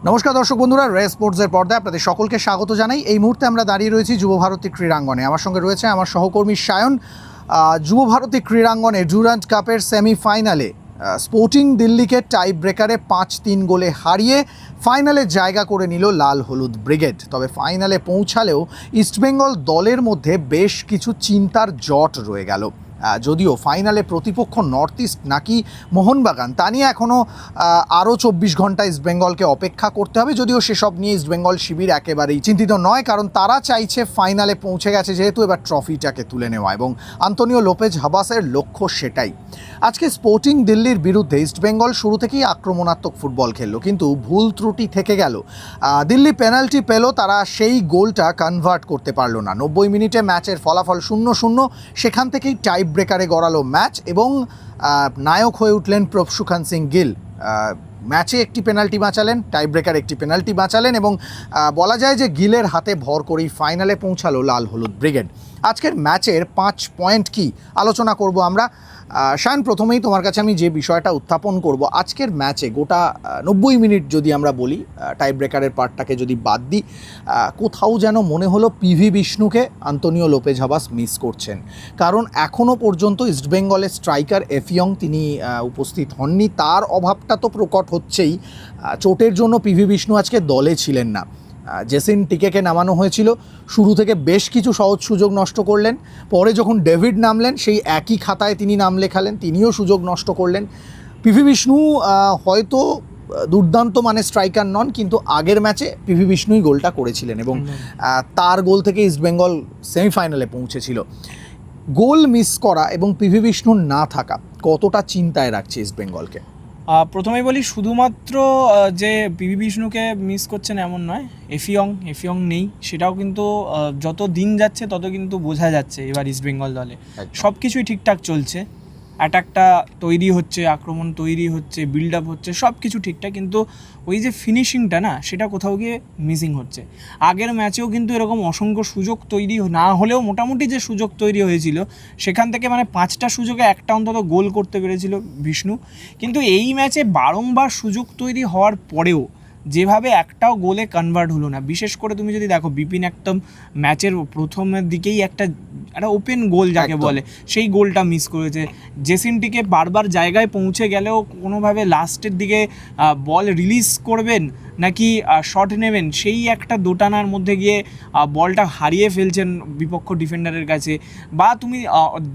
নমস্কার দর্শক বন্ধুরা, রে স্পোর্টসের পর্দায় আপনাদের সকলকে স্বাগত জানাই। এই মুহূর্তে আমরা দাঁড়িয়ে রয়েছি যুবভারতী ক্রীড়াঙ্গনে। আমার সঙ্গে রয়েছে আমার সহকর্মী সায়ন। যুবভারতী ক্রীড়াঙ্গনে ডুরান্ট কাপের সেমিফাইনালে স্পোর্টিং দিল্লিকে টাই ব্রেকারে 5-3 গোলে হারিয়ে ফাইনালে জায়গা করে নিল লাল হলুদ ব্রিগেড। তবে ফাইনালে পৌঁছালেও ইস্টবেঙ্গল দলের মধ্যে বেশ কিছু চিন্তার জট রয়ে গেল। যদিও ফাইনালে প্রতিপক্ষ নর্থ ইস্ট নাকি মোহনবাগান তা নিয়ে এখনও আরও 24 ঘন্টা ইস্টবেঙ্গলকে অপেক্ষা করতে হবে। যদিও সেসব নিয়ে ইস্টবেঙ্গল শিবির একেবারেই চিন্তিত নয়, কারণ তারা চাইছে ফাইনালে পৌঁছে গেছে যেহেতু এবার ট্রফিটাকে তুলে নেওয়া, এবং আন্তোনিও লোপেজ হাবাসের লক্ষ্য সেটাই। আজকে স্পোর্টিং দিল্লির বিরুদ্ধে ইস্টবেঙ্গল শুরু থেকেই আক্রমণাত্মক ফুটবল খেললো, কিন্তু ভুল ত্রুটি থেকে গেল। দিল্লি পেনাল্টি পেল, তারা সেই গোলটা কনভার্ট করতে পারলো না। 90 মিনিটে ম্যাচের ফলাফল 0-0। সেখান থেকেই টাই ব্রেকারে গড়ালো ম্যাচ এবং নায়ক হয়ে উঠলেন প্রভসুখান সিং গিল। ম্যাচে একটি পেনাল্টি বাঁচালেন, টাই ব্রেকার একটি পেনাল্টি বাঁচালেন, এবং বলা যায় যে গিলের হাতে ভর করেই ফাইনালে পৌঁছালো লাল হলুদ ব্রিগেড। আজকের ম্যাচের 5 পয়েন্ট কি আলোচনা করব আমরা। শায়ন, প্রথমেই তোমার কাছে আমি যে বিষয়টা উত্থাপন করব, আজকের ম্যাচে গোটা 90 মিনিট যদি আমরা বলি, টাই ব্রেকারের পার্টটাকে যদি বাদ দিই, কোথাও যেন মনে হলো পিভি বিষ্ণুকে আন্তোনিও লোপেজ হাবাস মিস করছেন। কারণ এখনও পর্যন্ত ইস্টবেঙ্গলের স্ট্রাইকার এফিয়ং তিনি উপস্থিত হননি। তার অভাবটা তো প্রকট হচ্ছেই। চোটের জন্য পিভি বিষ্ণু আজকে দলে ছিলেন না। জেসিন টিকেকে নামানো হয়েছিল, শুরু থেকে বেশ কিছু সহজ সুযোগ নষ্ট করলেন। পরে যখন ডেভিড নামলেন, সেই একই খাতায় তিনি নাম লেখালেন, তিনিও সুযোগ নষ্ট করলেন। পিভি বিষ্ণু হয়তো দুর্দান্ত মানে স্ট্রাইকার নন, কিন্তু আগের ম্যাচে পিভি বিষ্ণুই গোলটা করেছিলেন এবং তার গোল থেকে ইস্টবেঙ্গল সেমিফাইনালে পৌঁছেছিল। গোল মিস করা এবং পিভি বিষ্ণুর না থাকা কতটা চিন্তায় রাখছে ইস্টবেঙ্গলকে? প্রথমেই বলি, শুধুমাত্র যে পিভি বিষ্ণুকে মিস করছেন এমন নয়, এফিয়ং নেই, সেটাও কিন্তু যত দিন যাচ্ছে তত কিন্তু বোঝা যাচ্ছে এবার ইস্টবেঙ্গল দলে সব কিছুই ঠিকঠাক চলছে। অ্যাটাকটা তৈরি হচ্ছে, আক্রমণ তৈরি হচ্ছে, বিল্ড আপ হচ্ছে, সব কিছু ঠিকঠাক, কিন্তু ওই যে ফিনিশিংটা না, সেটা কোথাও গিয়ে মিসিং হচ্ছে। আগের ম্যাচেও কিন্তু এরকম অসংখ্য সুযোগ তৈরি না হলেও মোটামুটি যে সুযোগ তৈরি হয়েছিল সেখান থেকে মানে 5টা সুযোগে একটা অন্তত গোল করতে পেরেছিল বিষ্ণু। কিন্তু এই ম্যাচে বারংবার সুযোগ তৈরি হওয়ার পরেও যেভাবে একটাও গোলে কনভার্ট হলো না। বিশেষ করে তুমি যদি দেখো, বিপিন একদম ম্যাচের প্রথমের দিকেই একটা ওপেন গোল যাকে বলে, সেই গোলটা মিস করেছে। জেসিনটিকে বারবার জায়গায় পৌঁছে গেলেও কোনোভাবে লাস্টের দিকে বল রিলিজ করবেন নাকি শট নেবেন, সেই একটা দোটানার মধ্যে গিয়ে বলটা হারিয়ে ফেলছেন বিপক্ষ ডিফেন্ডারের কাছে। বা তুমি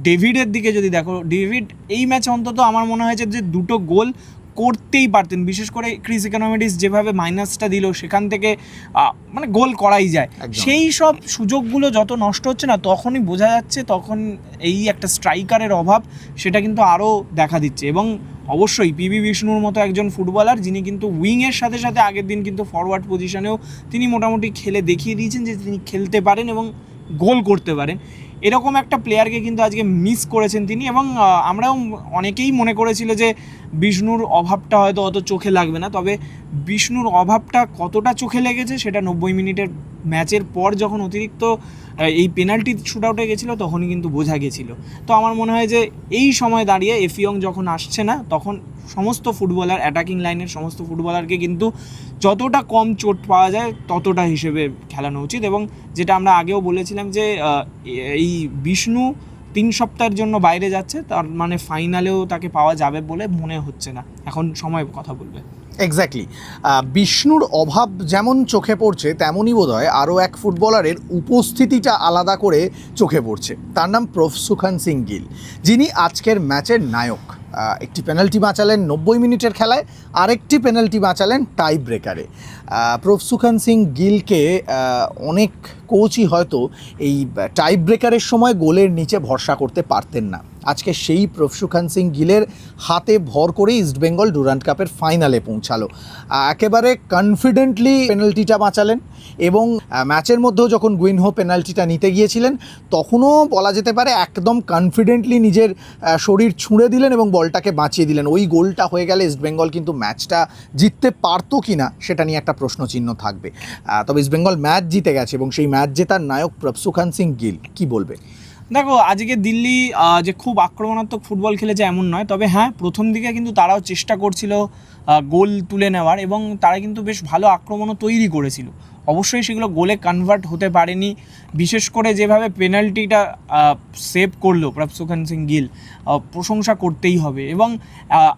ডেভিডের দিকে যদি দেখো, ডেভিড এই ম্যাচে অন্তত আমার মনে হয়েছে যে 2টো গোল করতেই পারতেন। বিশেষ করে ক্রিস ইকোনমিডিস যেভাবে মাইনাসটা দিল, সেখান থেকে মানে গোল করাই যায়। সেই সব সুযোগগুলো যত নষ্ট হচ্ছে না, তখনই বোঝা যাচ্ছে তখন এই একটা স্ট্রাইকারের অভাব, সেটা কিন্তু আরও দেখা দিচ্ছে। এবং অবশ্যই পিভি বিষ্ণুর মতো একজন ফুটবলার, যিনি কিন্তু উইংয়ের সাথে সাথে আগের দিন কিন্তু ফরওয়ার্ড পজিশনেও তিনি মোটামুটি খেলে দেখিয়ে দিয়েছেন যে তিনি খেলতে পারেন এবং গোল করতে পারেন। এরকম একটা প্লেয়ারকে কিন্তু আজকে মিস করেছেন তিনি। এবং আমরাও অনেকেই মনে করেছিল যে বিষ্ণুর অভাবটা হয়তো অত চোখে লাগবে না, তবে বিষ্ণুর অভাবটা কতটা চোখে লেগেছে সেটা 90 মিনিটের ম্যাচের পর যখন অতিরিক্ত এই পেনাল্টি শুট আউটে গেছিলো তখনই কিন্তু বোঝা গেছিলো। তো আমার মনে হয় যে এই সময় দাঁড়িয়ে এফিয়ং যখন আসছে না, তখন সমস্ত ফুটবলার, অ্যাটাকিং লাইনের সমস্ত ফুটবলারকে কিন্তু যতটা কম চোট পাওয়া যায় ততটা হিসেবে খেলানো উচিত। এবং যেটা আমরা আগেও বলেছিলাম যে এই বিষ্ণু 3 সপ্তাহের জন্য বাইরে যাচ্ছে, তার মানে ফাইনালেও তাকে পাওয়া যাবে বলে মনে হচ্ছে না। এখন সময় কথা বলবে। এক্স্যাক্টলি। বিষ্ণুর অভাব যেমন চোখে পড়ছে, তেমনই বোধহয় আরও এক ফুটবলারের উপস্থিতিটা আলাদা করে চোখে পড়ছে। তার নাম প্রভসুখান সিং গিল, যিনি আজকের ম্যাচের নায়ক। একটি পেনাল্টি বাঁচালেন 90 মিনিটের খেলায়, আরেকটি পেনাল্টি বাঁচালেন টাই ব্রেকারে। প্রভসুখান সিং গিলকে অনেক কোচই হয়তো এই টাই ব্রেকারের সময় গোলের নিচে ভরসা করতে পারতেন না। আজকে সেই প্রভসুখান সিং গিলের হাতে ভর করে ইস্টবেঙ্গল ডুরান্ট কাপের ফাইনালে পৌঁছালো। একেবারে কনফিডেন্টলি পেনাল্টিটা বাঁচালেন, এবং ম্যাচের মধ্যেও যখন গুইনহো পেনাল্টিটা নিতে গিয়েছিলেন, তখনও বলা যেতে পারে একদম কনফিডেন্টলি নিজের শরীর ছুঁড়ে দিলেন এবং বলটাকে বাঁচিয়ে দিলেন। ওই গোলটা হয়ে গেলে ইস্টবেঙ্গল কিন্তু ম্যাচটা জিততে পারতো কি না সেটা নিয়ে একটা প্রশ্নচিহ্ন থাকবে। তবে ইস্টবেঙ্গল ম্যাচ জিতে গেছে এবং সেই ম্যাচ জেতার নায়ক প্রভসুখান সিং গিল। কি বলবে? দেখো আজকে দিল্লি যে খুব আক্রমণাত্মক ফুটবল খেলেছে এমন নয়, তবে হ্যাঁ প্রথম দিকে কিন্তু তারাও চেষ্টা করছিল গোল তুলে নেওয়ার, এবং তারা কিন্তু বেশ ভালো আক্রমণও তৈরি করেছিল। অবশ্যই সেগুলো গোলে কনভার্ট হতে পারেনি, বিশেষ করে যেভাবে পেনাল্টিটা সেভ করলো প্রভসুখান সিং গিল, প্রশংসা করতেই হবে। এবং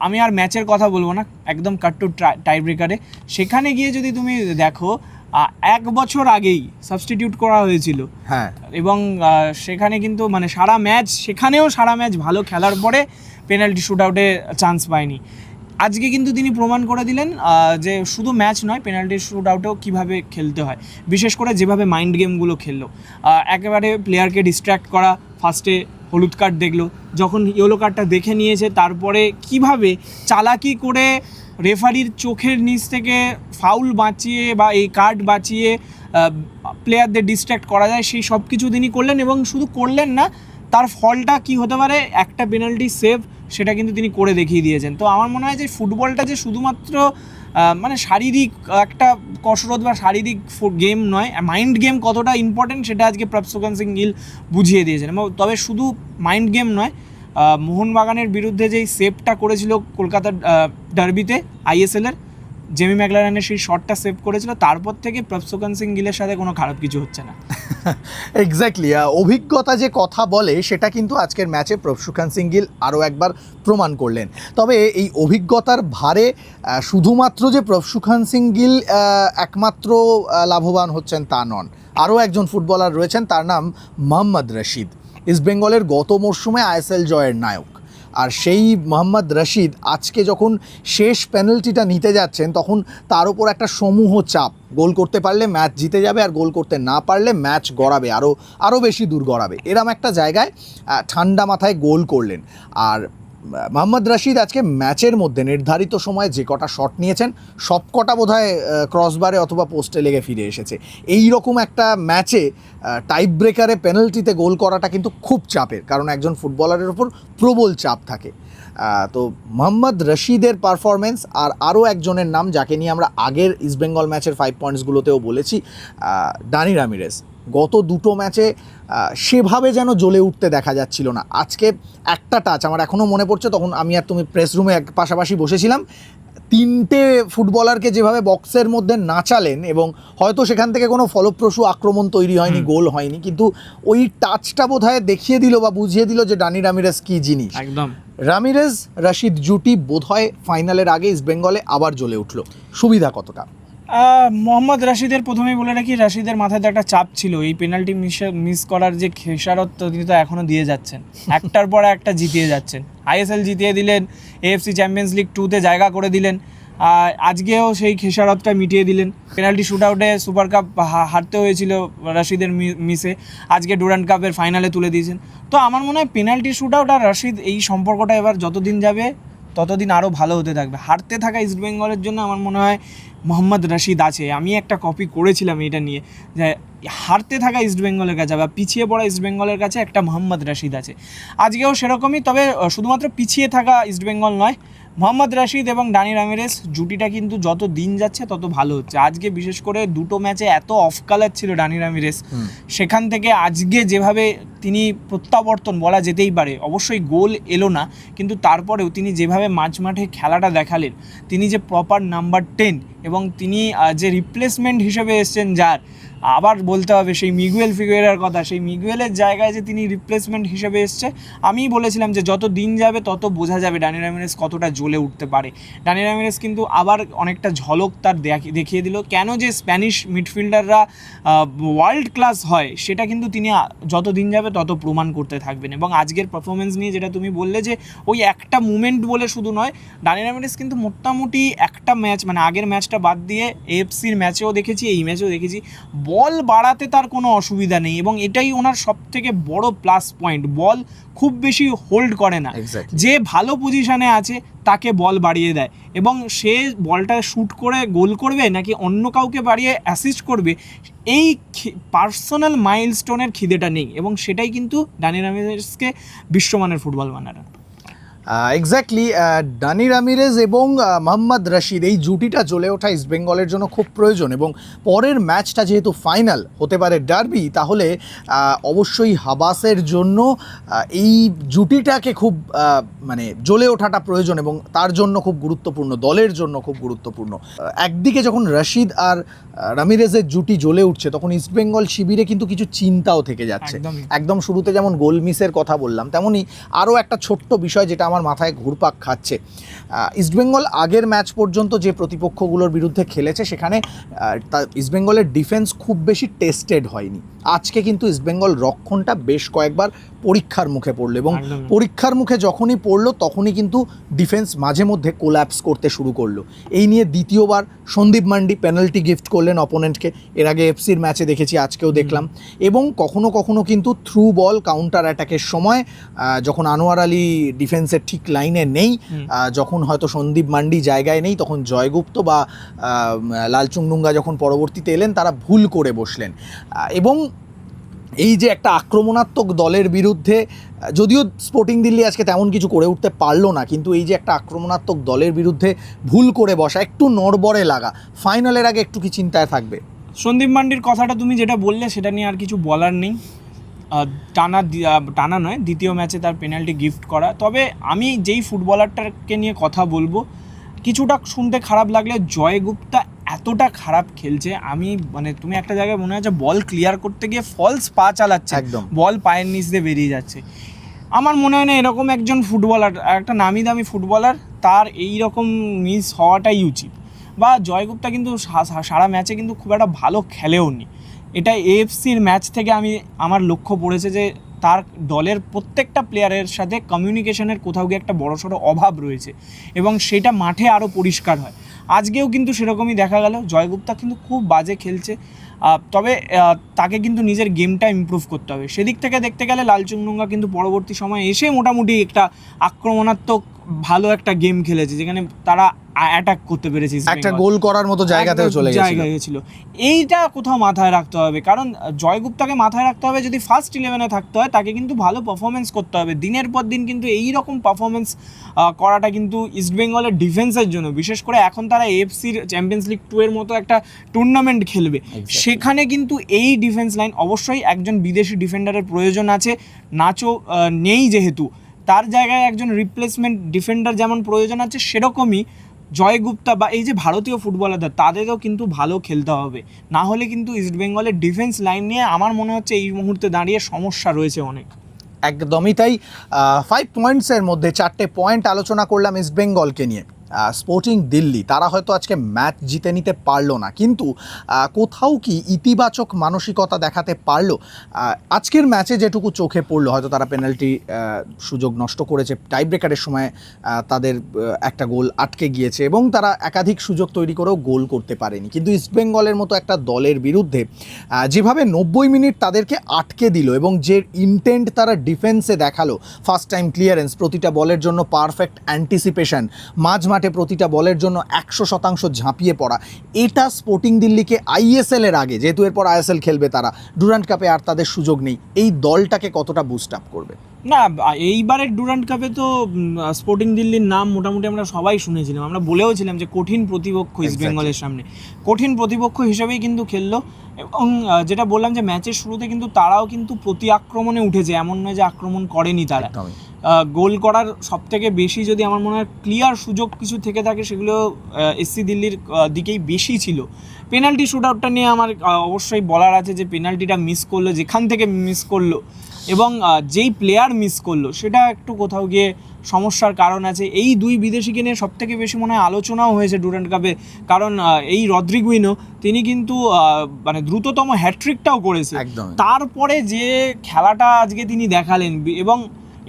আমি আর ম্যাচের কথা বলবো না, একদম কাট টু টাই ব্রেকারে সেখানে গিয়ে যদি তুমি দেখো 1 বছর আগেই সাবস্টিটিউট করা হয়েছিল। হ্যাঁ, এবং সেখানে কিন্তু মানে সেখানেও সারা ম্যাচ ভালো খেলার পরে পেনাল্টি শুট আউটে চান্স পায়নি। আজকে কিন্তু তিনি প্রমাণ করে দিলেন যে শুধু ম্যাচ নয়, পেনাল্টি শুট আউটেও কীভাবে খেলতে হয়, বিশেষ করে যেভাবে মাইন্ড গেমগুলো খেললো। একেবারে প্লেয়ারকে ডিস্ট্র্যাক্ট করা, ফার্স্টে হলুদ কার্ড দেখলো, যখন ইয়েলো কার্ডটা দেখে নিয়েছে তারপরে কিভাবে চালাকি করে রেফারির চোখের নিচ থেকে ফাউল বাঁচিয়ে বা এই কার্ড বাঁচিয়ে প্লেয়ারদের ডিস্ট্র্যাক্ট করা যায়, সেই সব কিছু তিনি করলেন। এবং শুধু করলেন না, তার ফলটা কি হতে পারে, একটা পেনাল্টি সেভ, সেটা কিন্তু তিনি করে দেখিয়ে দিয়েছেন। তো আমার মনে হয় যে ফুটবলটা যে শুধুমাত্র মানে শারীরিক একটা কসরত বা শারীরিক গেম নয়, মাইন্ড গেম কতটা ইম্পর্টেন্ট সেটা আজকে প্রভসুখান সিং গিল বুঝিয়ে দিয়েছেন। এবং তবে শুধু মাইন্ড গেম নয়, মোহনবাগানের বিরুদ্ধে যেই সেভটা করেছিল কলকাতার ডার্বিতে আইএসএলের, জেমি ম্যাকলারেনের সেই শটটা সেভ করেছিল, তারপর থেকে প্রভসুখান সিং গিলের সাথে কোনো খারাপ কিছু হচ্ছে না। এক্স্যাক্টলি, অভিজ্ঞতা যে কথা বলে সেটা কিন্তু আজকের ম্যাচে প্রভসুখান সিং গিল আরও একবার প্রমাণ করলেন। তবে এই অভিজ্ঞতার ভারে শুধুমাত্র যে প্রভসুখান সিং গিল একমাত্র লাভবান হচ্ছেন তা নন, আরও একজন ফুটবলার রয়েছেন, তার নাম মোহাম্মদ রশিদ, ইস্টবেঙ্গলের গত মরশুমে আইএসএল জয়ের নায়ক। আর সেই মোহাম্মদ রশিদ আজকে যখন শেষ পেনাল্টিটা নিতে যাচ্ছেন, তখন তার উপর একটা সমূহ চাপ, গোল করতে পারলে ম্যাচ জিতে যাবে, আর গোল করতে না পারলে ম্যাচ গড়াবে, আরও বেশি দূর গড়াবে, এরম একটা জায়গায় ঠান্ডা মাথায় গোল করলেন। আর মোহাম্মদ রশিদ আজকে ম্যাচের মধ্যে নির্ধারিত সময়ে যে কটা শট নিয়েছেন, সব কটা বোধহয় ক্রসবারে অথবা পোস্টে লেগে ফিরে এসেছে। এই রকম একটা ম্যাচে টাইপ ব্রেকারে পেনাল্টিতে গোল করাটা কিন্তু খুব চাপের, কারণ একজন ফুটবলারের ওপর প্রবল চাপ থাকে। তো মোহাম্মদ রশিদের পারফরমেন্স, আর আরও একজনের নাম যাকে নিয়ে আমরা আগের ইস্টবেঙ্গল ম্যাচের 5 পয়েন্টসগুলোতেও বলেছি, ডানি রামিরেস। গত দুটো ম্যাচে সেভাবে যেন জ্বলে উঠতে দেখা যাচ্ছিল না। আজকে একটা টাচ আমার এখনও মনে পড়ছে, তখন আমি আর তুমি প্রেস রুমে পাশাপাশি বসেছিলাম, 3টে ফুটবলারকে যেভাবে বক্সের মধ্যে নাচালেন, এবং হয়তো সেখান থেকে কোনো ফলপ্রসূ আক্রমণ তৈরি হয়নি, গোল হয়নি, কিন্তু ওই টাচটা বোধহয় দেখিয়ে দিল বা বুঝিয়ে দিল যে ডানি রামিরেস কী জিনিস। একদম, রামিরেস রশিদ জুটি বোধহয় ফাইনালের আগে ইস্টবেঙ্গলে আবার জ্বলে উঠল। সুবিধা কতটা? মোহাম্মদ রশিদের প্রথমেই বলে রাখি, রশিদের মাথায় তো একটা চাপ ছিল, এই পেনাল্টি মিস করার যে খেসারত তিনি তো এখনও দিয়ে যাচ্ছেন, একটার পর একটা জিতিয়ে যাচ্ছেন। আইএসএল জিতিয়ে দিলেন, এএফসি চ্যাম্পিয়ন্স লিগ 2-তে জায়গা করে দিলেন, আজকেও সেই খেসারতটা মিটিয়ে দিলেন। পেনাল্টি শুট আউটে সুপার কাপ হারতে হয়েছিল রশিদের মিসে, আজকে ডুরান্ড কাপের ফাইনালে তুলে দিয়েছেন। তো আমার মনে হয় পেনাল্টি শুট আউট আর রশিদ, এই সম্পর্কটা এবার যতদিন যাবে ততদিন আরও ভালো হতে থাকবে। হারতে থাকা ইস্টবেঙ্গলের জন্য আমার মনে হয় মোহাম্মদ রশিদ আছে। আমি একটা কপি করেছিলাম এটা নিয়ে, যে হারতে থাকা ইস্টবেঙ্গলের কাছে বা পিছিয়ে পড়া ইস্টবেঙ্গলের কাছে একটা মোহাম্মদ রশিদ আছে। আজকেও সেরকমই, তবে শুধুমাত্র পিছিয়ে থাকা ইস্টবেঙ্গল নয়, মোহাম্মদ রশিদ এবং ডানি রামিরেস জুটিটা কিন্তু যত দিন যাচ্ছে তত ভালো হচ্ছে। আজকে বিশেষ করে দুটো ম্যাচে এত অফ কালার ছিল ডানি রামিরেস, সেখান থেকে আজকে যেভাবে তিনি প্রত্যাবর্তন বলা যেতেই পারে, অবশ্যই গোল এলো না, কিন্তু তারপরেও তিনি যেভাবে মাঝমাঠে খেলাটা দেখালেন, তিনি যে প্রপার নাম্বার 10 এবং তিনি যে রিপ্লেসমেন্ট হিসেবে এসছেন, যার আবার বলতে হবে সেই মিগুয়েল ফিগুয়েরার কথা, সেই মিগুয়েলের জায়গায় যে তিনি রিপ্লেসমেন্ট হিসেবে এসছে, আমিই বলেছিলাম যে যত দিন যাবে তত বোঝা যাবে ডানি রামিরেস কতটা জ্বলে উঠতে পারে। ডানি রামিরেস কিন্তু আবার অনেকটা ঝলক তার দেখিয়ে দিল, কেন যে স্প্যানিশ মিডফিল্ডাররা ওয়ার্ল্ড ক্লাস হয় সেটা কিন্তু তিনি যত দিন যাবে তত প্রমাণ করতে থাকবেন। এবং আজকের পারফরমেন্স নিয়ে যেটা তুমি বললে যে ওই একটা মুমেন্ট বলে শুধু নয়, ডানি রামিরেস কিন্তু মোটামুটি একটা ম্যাচ, মানে আগের ম্যাচটা বাদ দিয়ে এএফসির ম্যাচেও দেখেছি, এই ম্যাচেও দেখেছি, বল বাড়াতে তার কোনো অসুবিধা নেই, এবং এটাই ওনার সবথেকে বড় প্লাস পয়েন্ট। বল খুব বেশি হোল্ড করে না, যে ভালো পজিশনে আছে তাকে বল বাড়িয়ে দেয়, এবং সে বলটা শ্যুট করে গোল করবে নাকি অন্য কাউকে বাড়িয়ে অ্যাসিস্ট করবে, এই পার্সোনাল মাইলস্টোনের খিদেটা নেই, এবং সেটাই কিন্তু ডানি রামিরেসকে বিশ্বমানের ফুটবল বানানো। এক্স্যাক্টলি ডানি রামিরেজ এবং মোহাম্মদ রশিদ এই জুটিটা জ্বলে ওঠা ইস্টবেঙ্গলের জন্য খুব প্রয়োজন, এবং পরের ম্যাচটা যেহেতু ফাইনাল হতে পারে ডার্বি, তাহলে অবশ্যই হাবাসের জন্য এই জুটিটাকে খুব মানে জ্বলে ওঠাটা প্রয়োজন এবং তার জন্য খুব গুরুত্বপূর্ণ, দলের জন্য খুব গুরুত্বপূর্ণ। একদিকে যখন রশিদ আর রামিরেজের জুটি জ্বলে উঠছে, তখন ইস্টবেঙ্গল শিবিরে কিন্তু কিছু চিন্তাও থেকে যাচ্ছে। একদম শুরুতে যেমন গোল মিসের কথা বললাম, তেমনই আরও একটা ছোট্ট বিষয় যেটা আমার মাথায় ঘুরপাক খাচ্ছে। ইস্টবেঙ্গল আগের ম্যাচ পর্যন্ত যে প্রতিপক্ষগুলোর বিরুদ্ধে খেলেছে, সেখানে ইস্টবেঙ্গলের ডিফেন্স খুব বেশি টেস্টেড হয়নি। আজকে কিন্তু ইস্টবেঙ্গল রক্ষণটা বেশ কয়েকবার পরীক্ষার মুখে পড়লো, এবং পরীক্ষার মুখে যখনই পড়লো তখনই কিন্তু ডিফেন্স মাঝে মধ্যে কোল্যাপস করতে শুরু করলো। এই নিয়ে দ্বিতীয়বার সন্দীপ মান্ডি পেনাল্টি গিফট করলেন অপোনেন্টকে, এর আগে এফসির ম্যাচে দেখেছি, আজকেও দেখলাম। এবং কখনো কখনো কিন্তু থ্রু বল কাউন্টার অ্যাটাকের সময় যখন আনোয়ার আলী ডিফেন্সের ঠিক লাইনে নেই, যখন হয়তো সন্দীপ মান্ডি জায়গায় নেই, তখন জয়গুপ্ত বা লালচুংডুঙ্গা যখন পরবর্তীতে এলেন, তারা ভুল করে বসলেন। এবং এই যে একটা আক্রমণাত্মক দলের বিরুদ্ধে, যদিও স্পোর্টিং দিল্লি আজকে তেমন কিছু করে উঠতে পারলো না, কিন্তু এই যে একটা আক্রমণাত্মক দলের বিরুদ্ধে ভুল করে বসা, একটু নড়বড়ে লাগা, ফাইনালের আগে একটু কি চিন্তায় থাকবে? সন্দীপ মান্ডির কথাটা তুমি যেটা বললে সেটা নিয়ে আর কিছু বলার নেই। টানা নয়, দ্বিতীয় ম্যাচে তার পেনাল্টি গিফট করা। তবে আমি যেই ফুটবলারটাকে নিয়ে কথা বলবো, কিছুটা শুনতে খারাপ লাগলে জয়গুপ্তা এতটা খারাপ খেলছে, আমি মানে তুমি একটা জায়গায় মনে হচ্ছে বল ক্লিয়ার করতে গিয়ে ফলস পা চালাচ্ছে, একদম বল পায়ের নিচ দিয়ে বেরিয়ে যাচ্ছে। আমার মনে হয় না এরকম একজন ফুটবলার, একটা নামি দামি ফুটবলার, তার এই রকম মিস হওয়াটাই উচিত। বা জয়গুপ্তা কিন্তু সারা ম্যাচে কিন্তু খুব একটা ভালো খেলেও নি। এটা এএফসির ম্যাচ থেকে আমার লক্ষ্য পড়েছে যে তার দলের প্রত্যেকটা প্লেয়ারের সাথে কমিউনিকেশনের কোথাও গিয়ে একটা বড়সড় অভাব রয়েছে, এবং সেটা মাঠে আরও পরিষ্কার হয়। আজকেও কিন্তু সেরকমই দেখা গেল, জয়গুপ্তা কিন্তু খুব বাজে খেলছে। তবে তাকে কিন্তু নিজের গেমটা ইমপ্রুভ করতে হবে। সেদিক থেকে দেখতে গেলে লালচুংডুঙ্গা কিন্তু পরবর্তী সময়ে এসে মোটামুটি একটা আক্রমণাত্মক ভালো একটা গেম খেলেছে, যেখানে তারা অ্যাটাক করতে পেরেছে, একটা গোল করার মতো জায়গাতেও চলে গেছিল। এইটা কোথাও মাথায় রাখতে হবে, কারণ জয়গুপ্তাকে মাথায় রাখতে হবে, যদি ফার্স্ট 11-এ থাকতে হয় তাকে কিন্তু ভালো পারফরমেন্স করতে হবে দিনের পর দিন। কিন্তু এই রকম পারফরমেন্স করাটা কিন্তু ইস্টবেঙ্গলের ডিফেন্সের জন্য, বিশেষ করে এখন তারা এএফসির চ্যাম্পিয়ন্স লিগ 2 এর মতো একটা টুর্নামেন্ট খেলবে, সেখানে কিন্তু এই ডিফেন্স লাইন, অবশ্যই একজন বিদেশি ডিফেন্ডারের প্রয়োজন আছে। নাচো নেই যেহেতু, তার জায়গায় একজন রিপ্লেসমেন্ট ডিফেন্ডার যেমন প্রয়োজন আছে, সেরকমই জয়গুপ্তা বা এই যে ভারতীয় ফুটবলারদের, তাদেরও কিন্তু ভালো খেলতে হবে। না হলে কিন্তু ইস্টবেঙ্গলের ডিফেন্স লাইন নিয়ে আমার মনে হচ্ছে এই মুহূর্তে দাঁড়িয়ে সমস্যা রয়েছে অনেক। একদমই তাই। 5 পয়েন্টসের মধ্যে 4টে পয়েন্ট আলোচনা করলাম ইস্টবেঙ্গলকে নিয়ে। স্পোর্টিং দিল্লি তারা হয়তো আজকে ম্যাচ জিতে নিতে পারলো না, কিন্তু কোথাও কি ইতিবাচক মানসিকতা দেখাতে পারলো? আজকের ম্যাচে যেটুকু চোখে পড়লো, হয়তো তারা পেনাল্টি সুযোগ নষ্ট করেছে, টাই ব্রেকারের সময় তাদের একটা গোল আটকে গিয়েছে এবং তারা একাধিক সুযোগ তৈরি করেও গোল করতে পারেনি। কিন্তু ইস্টবেঙ্গলের মতো একটা দলের বিরুদ্ধে যেভাবে 90 মিনিট তাদেরকে আটকে দিল এবং যে ইন্টেন্ট তারা ডিফেন্সে দেখালো, ফার্স্ট টাইম ক্লিয়ারেন্স, প্রতিটা বলের জন্য পারফেক্ট অ্যান্টিসিপেশন, মাঝ মাঠে প্রতিটা বলের জন্য 100% ঝাঁপিয়ে পড়া, এটা স্পোর্টিং দিল্লিকে আইএসএল এর আগে, যেহেতু এরপর আইএসএল খেলবে তারা, ডুরান্ড কাপে আর তাদের সুযোগ নেই, এই দলটাকে কতটা বুস্ট আপ করবে? না, এইবারের ডুরান্ড কাপে তো স্পোর্টিং দিল্লির নাম মোটামুটি আমরা সবাই শুনেছিলাম, আমরা বলেও ছিলাম যে কঠিন প্রতিপক্ষ ইস্টবেঙ্গলের সামনে, কঠিন প্রতিপক্ষ হিসেবেই কিন্তু খেললো। এবং যেটা বললাম যে ম্যাচের শুরুতে কিন্তু তারাও কিন্তু প্রতি আক্রমণে উঠেছে, এমন নয় যে আক্রমণ করেনি তারা। গোল করার সবথেকে বেশি যদি আমার মনে হয় ক্লিয়ার সুযোগ কিছু থেকে থাকে, সেগুলো এসসি দিল্লির দিকেই বেশি ছিল। পেনাল্টি শুট আউটটা নিয়ে আমার অবশ্যই বলার আছে যে পেনাল্টিটা মিস করলো, যেখান থেকে মিস করলো এবং যেই প্লেয়ার মিস করলো, সেটা একটু কোথাও গিয়ে সমস্যার কারণ আছে। এই দুই বিদেশিকে নিয়ে সবথেকে বেশি মনে হয় আলোচনাও হয়েছে ডুরান্ড কাপে, কারণ এই রদ্রিগুইনো তিনি কিন্তু মানে দ্রুততম হ্যাট্রিকটাও করেছে। তারপরে যে খেলাটা আজকে তিনি দেখালেন, এবং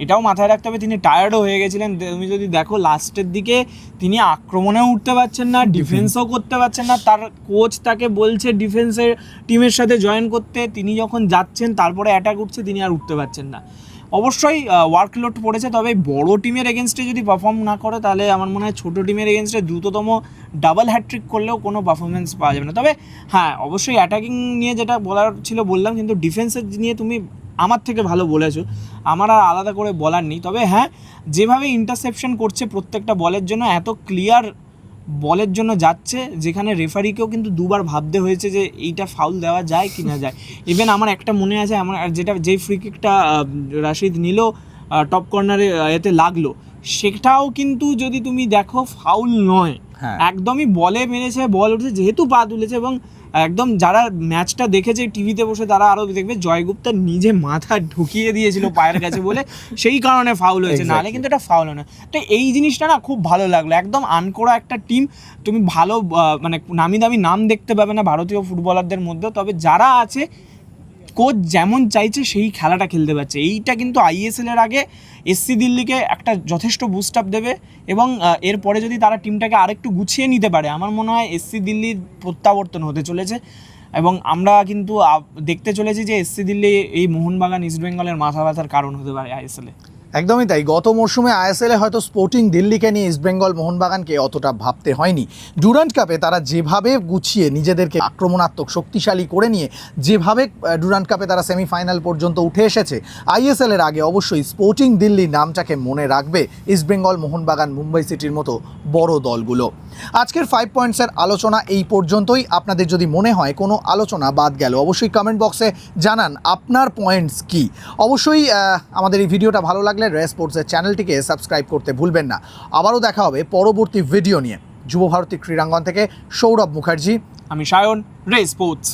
এটাও মাথায় রাখতে হবে তিনি টায়ার্ডও হয়ে গেছিলেন। তুমি যদি দেখো লাস্টের দিকে তিনি আক্রমণেও উঠতে পারছেন না, ডিফেন্সও করতে পারছেন না, তার কোচ তাকে বলছে ডিফেন্সের টিমের সাথে জয়েন করতে, তিনি যখন যাচ্ছেন তারপরে অ্যাটাক উঠছে, তিনি আর উঠতে পারছেন না। অবশ্যই ওয়ার্কলোড পড়েছে, তবে বড় টিমের এগেনস্টে যদি পারফর্ম না করে, তাহলে আমার মনে হয় ছোটো টিমের এগেনস্টে দ্রুততম ডাবল হ্যাট্রিক করলেও কোনো পারফরমেন্স পাওয়া যাবে না। তবে হ্যাঁ, অবশ্যই অ্যাটাকিং নিয়ে যেটা বলার ছিল বললাম, কিন্তু ডিফেন্সের নিয়ে তুমি আমার থেকে ভালো বলেছো, আমার আর আলাদা করে বলার নেই। তবে হ্যাঁ, যেভাবে ইন্টারসেপশন করছে প্রত্যেকটা বলের জন্য, এত ক্লিয়ার বলের জন্য যাচ্ছে, যেখানে রেফারিকেও কিন্তু দুবার ভাবতে হয়েছে যে এইটা ফাউল দেওয়া যায় কি না যায়। ইভেন আমার একটা মনে আছে, আমার যেই ফ্রি কিকটা রাশিদ নিল টপ কর্নারে এতে লাগলো, সেটাও কিন্তু যদি তুমি দেখো ফাউল নয়, হ্যাঁ। একদমই বলে মেরেছে, বল উঠেছে যেহেতু পা তুলেছে, এবং একদম যারা ম্যাচটা দেখেছে টিভিতে বসে তারা আরও দেখবে জয়গুপ্তা নিজে মাথা ঢুকিয়ে দিয়েছিল পায়ের কাছে বলে সেই কারণে ফাউল হয়েছে, নাহলে কিন্তু এটা ফাউল হয় না। তো এই জিনিসটা না খুব ভালো লাগলো, একদম আনকোড়া একটা টিম। তুমি ভালো মানে নামি দামি নাম দেখতে পাবে না ভারতীয় ফুটবলারদের মধ্যে, তবে যারা আছে কোচ যেমন চাইছে সেই খেলাটা খেলতে পারছে। এইটা কিন্তু আইএসএল এর আগে এসসি দিল্লিকে একটা যথেষ্ট বুস্ট আপ দেবে, এবং এরপরে যদি তারা টিমটাকে আরেকটু গুছিয়ে নিতে পারে, আমার মনে হয় এসসি দিল্লির প্রত্যাবর্তন হতে চলেছে। এবং আমরা কিন্তু দেখতে চলেছি যে এসসি দিল্লি এই মোহনবাগান ইস্টবেঙ্গলের মাথা ব্যথার কারণ হতে পারে আইএসএলে। একদমই তাই। গত মরশুমে আইএসএলে হয়তো স্পোর্টিং দিল্লিকে নিয়ে ইস্টবেঙ্গল মোহনবাগানকে অতটা ভাবতে হয়নি। ডুরান্ড কাপে তারা যেভাবে গুছিয়ে নিজেদেরকে আক্রমণাত্মক শক্তিশালী করে নিয়ে যেভাবে ডুরান্ড কাপে তারা সেমিফাইনাল পর্যন্ত উঠে এসেছে, আইএসএলের আগে অবশ্যই স্পোর্টিং দিল্লির নামটাকে মনে রাখবে ইস্টবেঙ্গল, মোহনবাগান, মুম্বাই সিটির মতো বড় দলগুলো। আজকের 5 পয়েন্টসের আলোচনা এই পর্যন্তই। আপনাদের যদি মনে হয় কোনো আলোচনা বাদ গেল, অবশ্যই কমেন্ট বক্সে জানান আপনার পয়েন্টস কি। অবশ্যই আমাদের এই ভিডিওটা ভালো লাগলে রে স্পোর্টসের চ্যানেলটিকে সাবস্ক্রাইব করতে ভুলবেন না। আবারও দেখা হবে পরবর্তী ভিডিও নিয়ে। যুব ভারতী ক্রীড়াঙ্গন থেকে সৌরভ মুখার্জি, আমি সায়ন, রে স্পোর্টস।